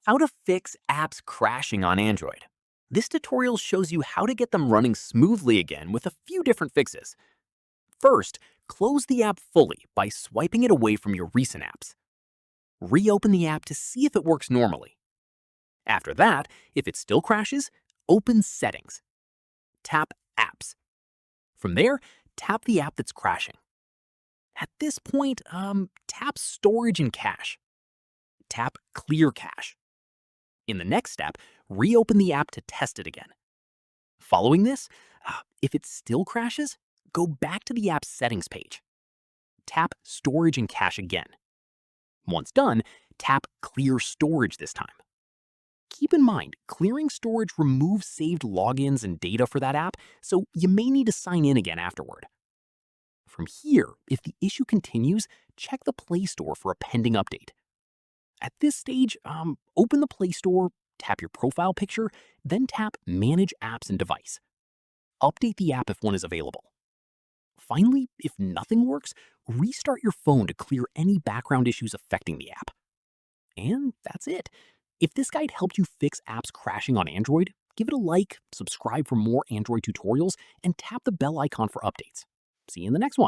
How to fix apps crashing on Android. This tutorial shows you how to get them running smoothly again with a few different fixes. First, close the app fully by swiping it away from your recent apps. Reopen the app to see if it works normally. After that, if it still crashes, open Settings. Tap Apps. From there, tap the app that's crashing. At this point, tap Storage and Cache. Tap Clear Cache. In the next step, reopen the app to test it again. Following this, if it still crashes, go back to the app's settings page. Tap Storage and Cache again. Once done, tap Clear Storage this time. Keep in mind, clearing storage removes saved logins and data for that app, so you may need to sign in again afterward. From here, if the issue continues, check the Play Store for a pending update. At this stage, open the Play Store, tap your profile picture, then tap Manage Apps and Device. Update the app if one is available. Finally, if nothing works, restart your phone to clear any background issues affecting the app. And that's it. If this guide helped you fix apps crashing on Android, give it a like, subscribe for more Android tutorials, and tap the bell icon for updates. See you in the next one.